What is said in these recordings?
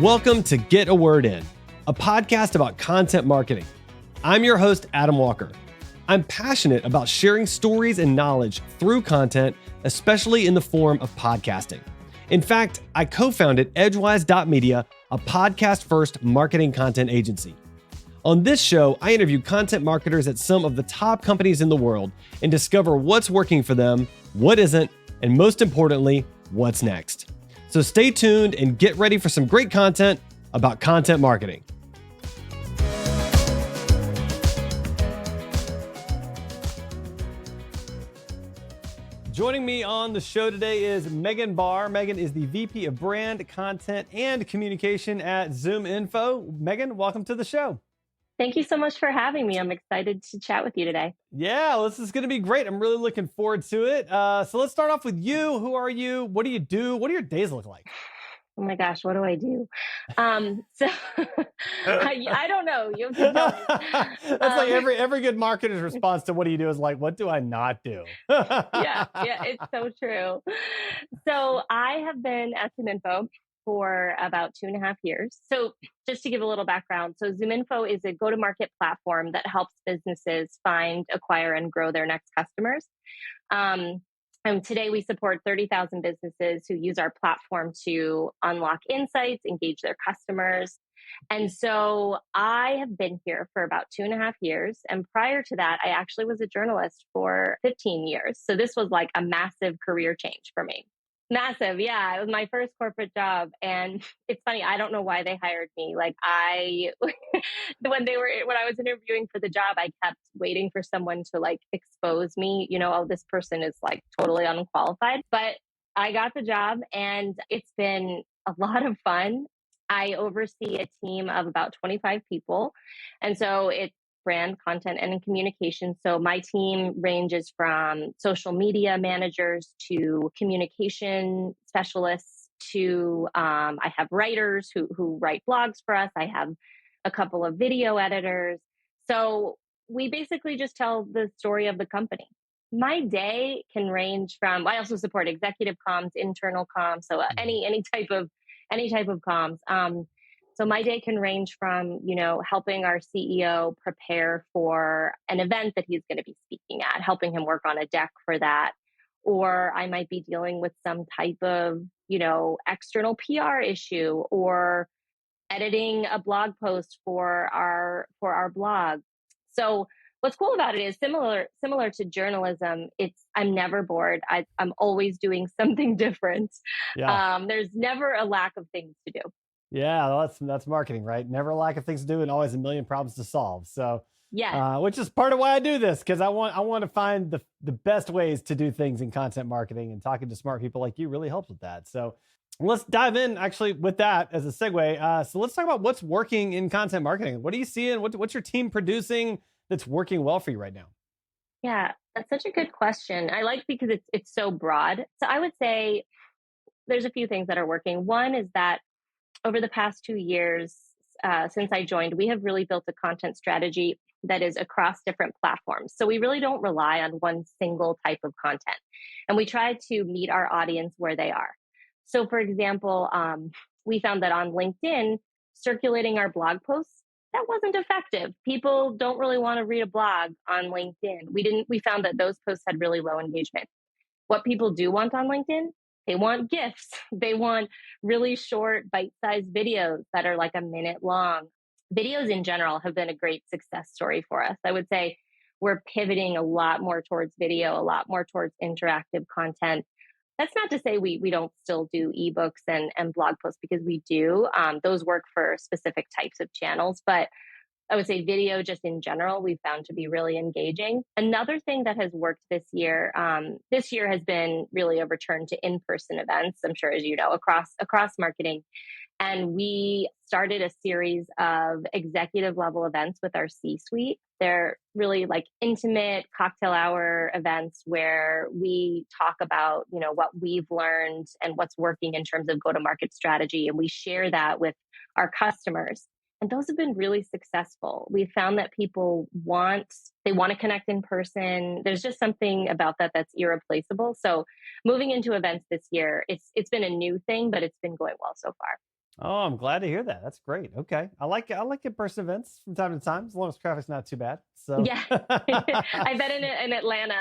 Welcome to Get a Word In, a podcast about content marketing. I'm your host, Adam Walker. I'm passionate about sharing stories and knowledge through content, especially in the form of podcasting. In fact, I co-founded Edgewise.media, a podcast-first marketing content agency. On this show, I interview content marketers at some of the top companies in the world and discover what's working for them, what isn't, and most importantly, what's next. So stay tuned and get ready for some great content about content marketing. Joining me on the show today is Megan Barr. Megan is the VP of Brand, Content, and Communication at ZoomInfo. Megan, welcome to the show. Thank you so much for having me. I'm excited to chat with you today. Yeah, this is going to be great. I'm really looking forward to it. So let's start off with you. Who are you? What do you do? What do your days look like? Oh my gosh, what do I do? I don't know. You have to tell me. That's like every good marketer's response to what do you do is like, what do I not do? yeah, it's so true. So I have been at ZoomInfo for about 2.5 years. So just to give a little background, so ZoomInfo is a go-to-market platform that helps businesses find, acquire, and grow their next customers. And today we support 30,000 businesses who use our platform to unlock insights, engage their customers. And so I have been here for about 2.5 years. And prior to that, I actually was a journalist for 15 years. So this was like a massive career change for me. Massive. Yeah. It was my first corporate job. And it's funny. I don't know why they hired me. Like when I was interviewing for the job, I kept waiting for someone to like expose me, oh, this person is like totally unqualified, but I got the job and it's been a lot of fun. I oversee a team of about 25 people. And so it's brand, content, and communication. So my team ranges from social media managers to communication specialists to I have writers who write blogs for us. I have a couple of video editors. So we basically just tell the story of the company. My day can range from, I also support executive comms, internal comms, so any type of comms. So my day can range from, helping our CEO prepare for an event that he's going to be speaking at, helping him work on a deck for that. Or I might be dealing with some type of, external PR issue or editing a blog post for our blog. So what's cool about it is similar to journalism. I'm never bored. I'm always doing something different. Yeah. There's never a lack of things to do. Yeah, that's marketing, right? Never a lack of things to do and always a million problems to solve. So, yeah, which is part of why I do this, because I want to find the best ways to do things in content marketing, and talking to smart people like you really helps with that. So let's dive in actually with that as a segue. So let's talk about what's working in content marketing. What are you seeing? What's your team producing that's working well for you right now? Yeah, that's such a good question. I like because it's so broad. So I would say there's a few things that are working. One is that over the past 2 years, since I joined, we have really built a content strategy that is across different platforms. So we really don't rely on one single type of content. And we try to meet our audience where they are. So for example, we found that on LinkedIn, circulating our blog posts, that wasn't effective. People don't really want to read a blog on LinkedIn. We found that those posts had really low engagement. What people do want on LinkedIn, they want GIFs. They want really short, bite-sized videos that are like a minute long. Videos in general have been a great success story for us. I would say we're pivoting a lot more towards video, a lot more towards interactive content. That's not to say we don't still do ebooks and blog posts, because we do. Those work for specific types of channels, but I would say video just in general, we found to be really engaging. Another thing that has worked this year has been really a return to in-person events, I'm sure, as you know, across marketing. And we started a series of executive level events with our C-suite. They're really like intimate cocktail hour events where we talk about, what we've learned and what's working in terms of go-to-market strategy. And we share that with our customers. And those have been really successful. We found that people want to connect in person. There's just something about that that's irreplaceable. So moving into events this year, it's been a new thing, but it's been going well so far. Oh, I'm glad to hear that. That's great. Okay. I like in-person events from time to time, as long as traffic's not too bad. So Yeah. I bet in Atlanta,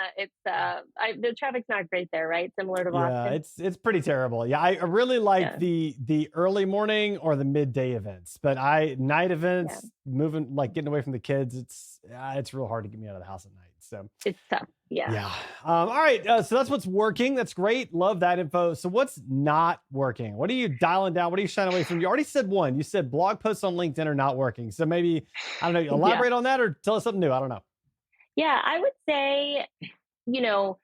the traffic's not great there, right? Similar to yeah, Boston. it's pretty terrible. Yeah, I really like Yeah. the early morning or the midday events, but I night Yeah. events, moving like getting away from the kids, it's real hard to get me out of the house at night. So It's tough. Yeah. yeah. All right. So that's what's working. That's great. Love that info. So what's not working? What are you dialing down? What are you shying away from? You already said one. You said blog posts on LinkedIn are not working. So maybe, I don't know, Yeah. elaborate on that or tell us something new. I don't know. Yeah. I would say, you know,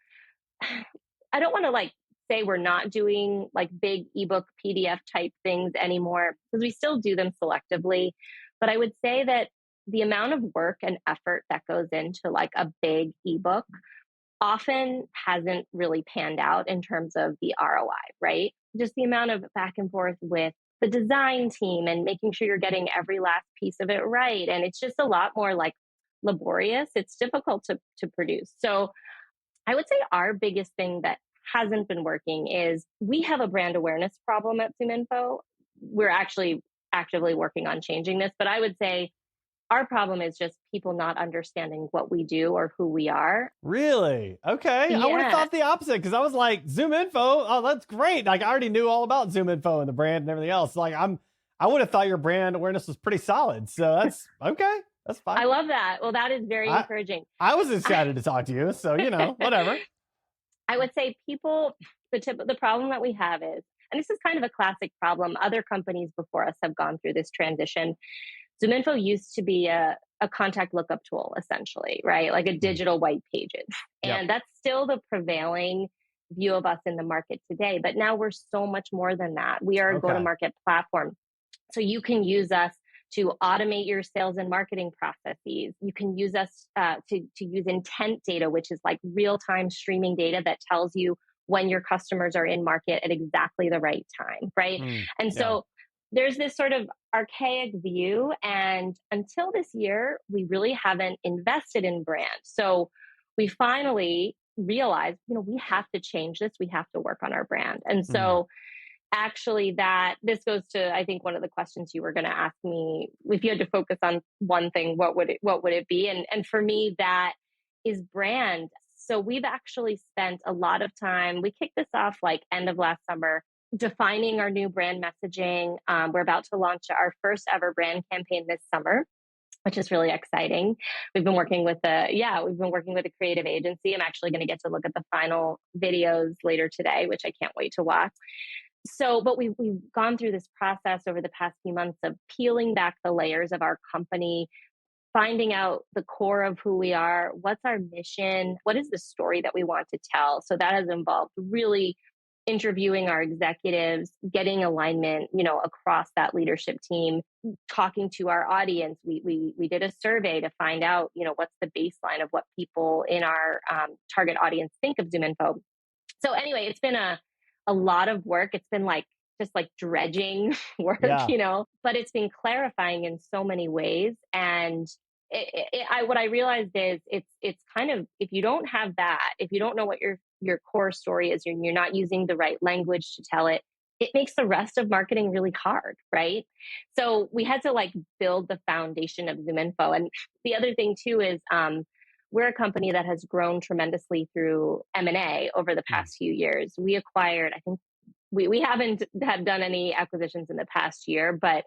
I don't want to like say we're not doing like big ebook PDF type things anymore because we still do them selectively. But I would say that the amount of work and effort that goes into like a big ebook often hasn't really panned out in terms of the ROI, right? Just the amount of back and forth with the design team and making sure you're getting every last piece of it right. And it's just a lot more like laborious. It's difficult to produce. So I would say our biggest thing that hasn't been working is we have a brand awareness problem at ZoomInfo. We're actually actively working on changing this, but I would say our problem is just people not understanding what we do or who we are. Really? Okay. I would have Yeah. thought the opposite because I was like, Zoom Info. Oh, that's great. Like I already knew all about Zoom Info and the brand and everything else. Like I would have thought your brand awareness was pretty solid. So that's okay. That's fine. I love that. Well, that is very encouraging. I was excited to talk to you. So, whatever. I would say the problem that we have is, and this is kind of a classic problem, other companies before us have gone through this transition. ZoomInfo used to be a contact lookup tool, essentially, right? Like a digital white pages. And Yep. that's still the prevailing view of us in the market today. But now we're so much more than that. We are a Okay. go-to-market platform. So you can use us to automate your sales and marketing processes. You can use us to use intent data, which is like real-time streaming data that tells you when your customers are in market at exactly the right time, right? And so there's this sort of archaic view. And until this year, we really haven't invested in brand. So we finally realized, we have to change this. We have to work on our brand. And so actually this goes to, I think, one of the questions you were going to ask me. If you had to focus on one thing, what would it be? And for me, that is brand. So we've actually spent a lot of time. We kicked this off like end of last summer, defining our new brand messaging. We're about to launch our first ever brand campaign this summer, which is really exciting. We've been working with a creative agency. I'm actually going to get to look at the final videos later today, which I can't wait to watch. So, but we've gone through this process over the past few months of peeling back the layers of our company, finding out the core of who we are, what's our mission, what is the story that we want to tell. So that has involved really interviewing our executives, getting alignment, across that leadership team, talking to our audience. We did a survey to find out, what's the baseline of what people in our target audience think of ZoomInfo. So anyway, it's been a lot of work. It's been just dredging work, but it's been clarifying in so many ways. And what I realized is it's kind of, if you don't have that, if you don't know what your core story is, you're not using the right language to tell it, it makes the rest of marketing really hard, right? So we had to build the foundation of ZoomInfo. And the other thing too is we're a company that has grown tremendously through M&A over the past few years. We acquired, I think we haven't have done any acquisitions in the past year, but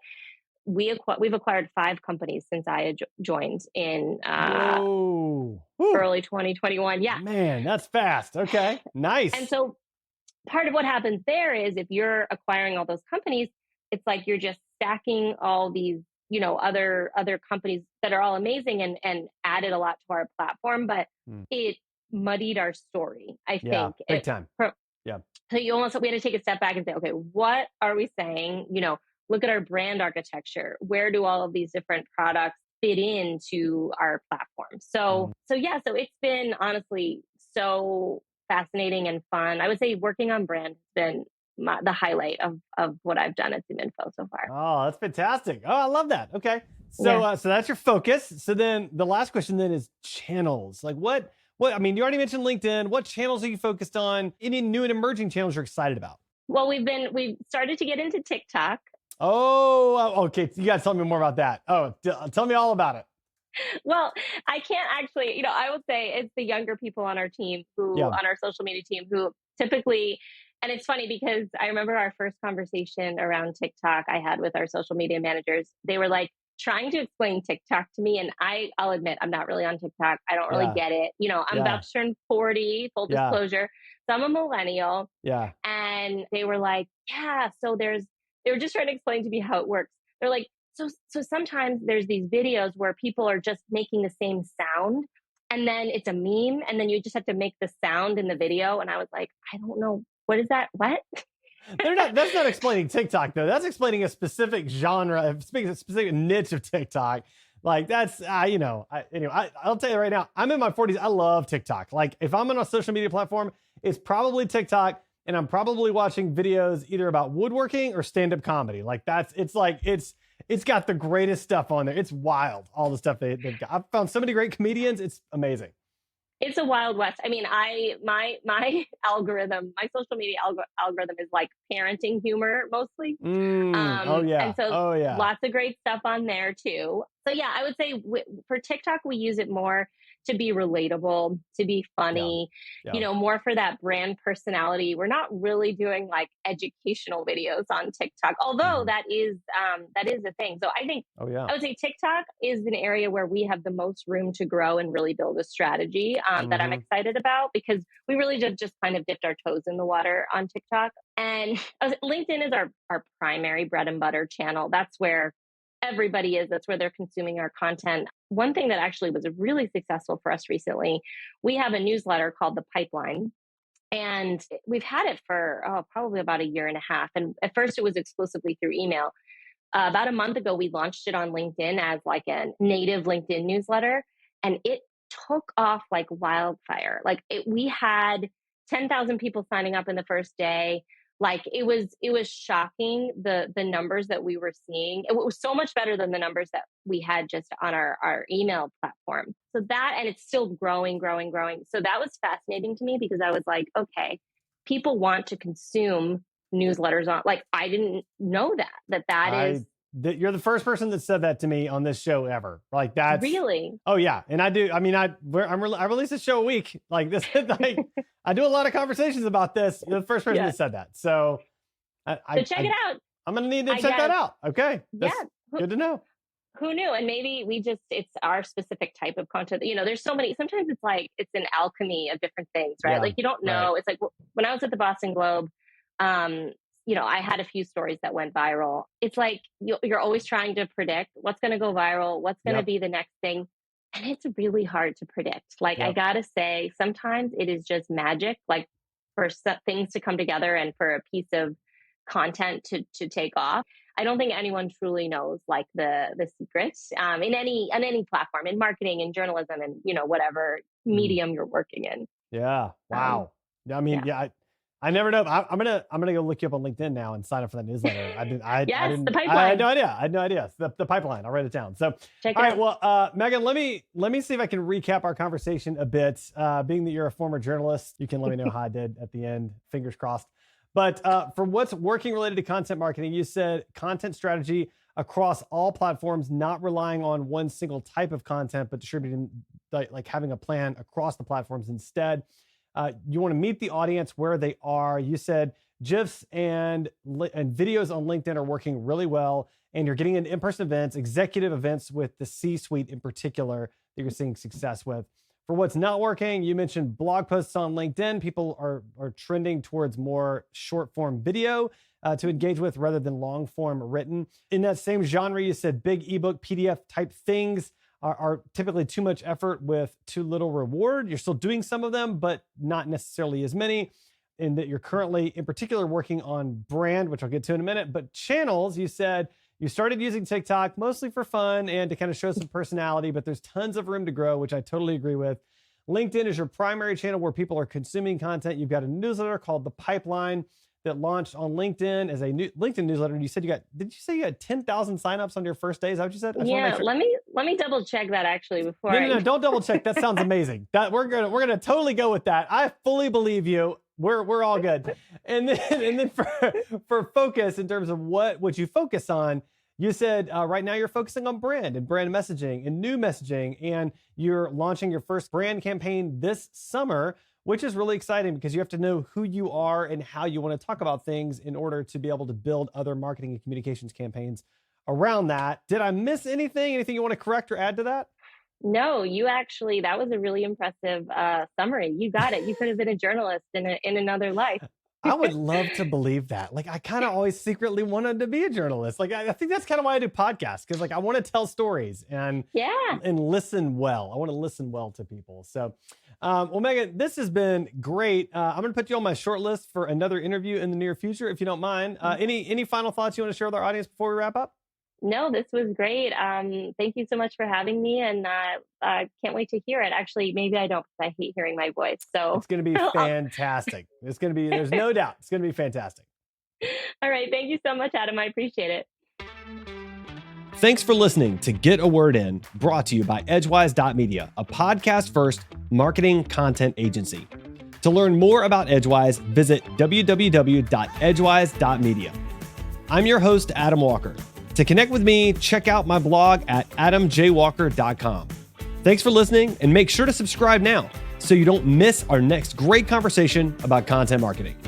we've acquired 5 companies since I joined in early 2021. Yeah. Man, that's fast. Okay. Nice. And so part of what happens there is if you're acquiring all those companies, it's like you're just stacking all these, other companies that are all amazing and added a lot to our platform, but it muddied our story, I think. Big time. Yeah. So we had to take a step back and say, okay, what are we saying? Look at our brand architecture. Where do all of these different products fit into our platform? So it's been honestly so fascinating and fun. I would say working on brand has been the highlight of what I've done at ZoomInfo so far. Oh, that's fantastic. Oh, I love that. Okay. So, so that's your focus. So then the last question then is channels. What, I mean, you already mentioned LinkedIn. What channels are you focused on? Any new and emerging channels you're excited about? Well, we've started to get into TikTok. Oh, okay. You got to tell me more about that. Oh, tell me all about it. Well, I can't actually, I would say it's the younger people on our team Yeah. on our social media team who typically, and it's funny because I remember our first conversation around TikTok I had with our social media managers. They were like trying to explain TikTok to me. And I'll admit, I'm not really on TikTok. I don't really Yeah. get it. I'm Yeah. about to turn 40, full Yeah. disclosure. So I'm a millennial. Yeah. And they were like, yeah, they were just trying to explain to me how it works. They're like, so sometimes there's these videos where people are just making the same sound and then it's a meme and then you just have to make the sound in the video. And I was like, I don't know. What is that? What? That's not explaining TikTok though. That's explaining a specific genre, a specific niche of TikTok. Like that's, anyway, I'll tell you right now, I'm in my 40s. I love TikTok. Like if I'm on a social media platform, it's probably TikTok. And I'm probably watching videos either about woodworking or stand-up comedy. Like it's got the greatest stuff on there. It's wild, all the stuff they've got. I've found so many great comedians. It's amazing. It's a wild west. I mean, my algorithm, my social media algorithm is like parenting humor mostly. Oh yeah. And so Oh yeah. lots of great stuff on there too. So yeah, I would say for TikTok we use it more to be relatable, to be funny, Yeah. more for that brand personality. We're not really doing like educational videos on TikTok, although that is a thing. So I think I would say TikTok is an area where we have the most room to grow and really build a strategy that I'm excited about because we really just kind of dipped our toes in the water on TikTok. And LinkedIn is our primary bread and butter channel. That's where everybody is. That's where they're consuming our content. One thing that actually was really successful for us recently, we have a newsletter called The Pipeline. And we've had it for probably about a year and a half. And at first it was exclusively through email. About a month ago, we launched it on LinkedIn as like a native LinkedIn newsletter. And it took off like wildfire. We had 10,000 people signing up in the first day. Like it was shocking the numbers that we were seeing. It was so much better than the numbers that we had just on our email platform. So that, and it's still growing. So that was fascinating to me because I was like, okay, people want to consume newsletters on, like, I didn't know that you're the first person that said that to me on this show ever. Like that's really. Oh yeah, and I do. I mean, I release a show a week. Like this, like I do a lot of conversations about this. You're the first person that said that. So, so check it out. I'm gonna need to check that out. Okay, that's good to know. Who knew? And maybe it's our specific type of content. There's so many. Sometimes it's like it's an alchemy of different things, right? Yeah, like you don't know. Right. It's like when I was at the Boston Globe. I had a few stories that went viral. It's like you're always trying to predict what's going to go viral, what's going to be the next thing. And it's really hard to predict. Like, I got to say, sometimes it is just magic, like for things to come together and for a piece of content to take off. I don't think anyone truly knows like the secrets on any platform, in marketing and journalism and, whatever medium you're working in. Yeah. Wow. I mean, I never know. I'm gonna go look you up on LinkedIn now and sign up for that newsletter. The Pipeline. I had no idea. The Pipeline. I'll write it down. So, check all it right. out. Well, Megan, let me see if I can recap our conversation a bit. Being that you're a former journalist, you can let me know how I did at the end. Fingers crossed. But for what's working related to content marketing, you said content strategy across all platforms, not relying on one single type of content, but distributing, like having a plan across the platforms instead. You want to meet the audience where they are. You said GIFs and videos on LinkedIn are working really well, and you're getting into in-person events, executive events with the C-suite in particular that you're seeing success with. For what's not working, you mentioned blog posts on LinkedIn. People are trending towards more short-form video to engage with rather than long-form written. In that same genre, you said big ebook, PDF type things are typically too much effort with too little reward. You're still doing some of them, but not necessarily as many. And that you're currently, in particular, working on brand, which I'll get to in a minute. But channels, you said you started using TikTok mostly for fun and to kind of show some personality, but there's tons of room to grow, which I totally agree with. LinkedIn is your primary channel where people are consuming content. You've got a newsletter called The Pipeline that launched on LinkedIn as a new LinkedIn newsletter. And you said did you say you had 10,000 signups on your first day? Is that what you said? Yeah, sure. Let me double check that actually before. No, don't double check. That sounds amazing. That we're gonna totally go with that. I fully believe you. We're all good. And then for focus, in terms of what you focus on, you said right now you're focusing on brand and brand messaging and new messaging, and you're launching your first brand campaign this summer, which is really exciting because you have to know who you are and how you want to talk about things in order to be able to build other marketing and communications campaigns around that. Did I miss anything? Anything you want to correct or add to that? No, that was a really impressive summary. You got it. You could have been a journalist in another life. I would love to believe that. Like, I kind of always secretly wanted to be a journalist. Like, I think that's kind of why I do podcasts, because like I want to tell stories and listen well. I want to listen well to people. So, well, Megan, this has been great. I'm going to put you on my short list for another interview in the near future, if you don't mind. Any final thoughts you want to share with our audience before we wrap up? No, this was great. Thank you so much for having me, and can't wait to hear it. Actually, maybe I don't, because I hate hearing my voice. So it's going to be fantastic. It's going to be, there's no doubt, it's going to be fantastic. All right. Thank you so much, Adam. I appreciate it. Thanks for listening to Get a Word In, brought to you by Edgewise.media, a podcast-first marketing content agency. To learn more about Edgewise, visit www.edgewise.media. I'm your host, Adam Walker. To connect with me, check out my blog at adamjwalker.com. Thanks for listening, and make sure to subscribe now so you don't miss our next great conversation about content marketing.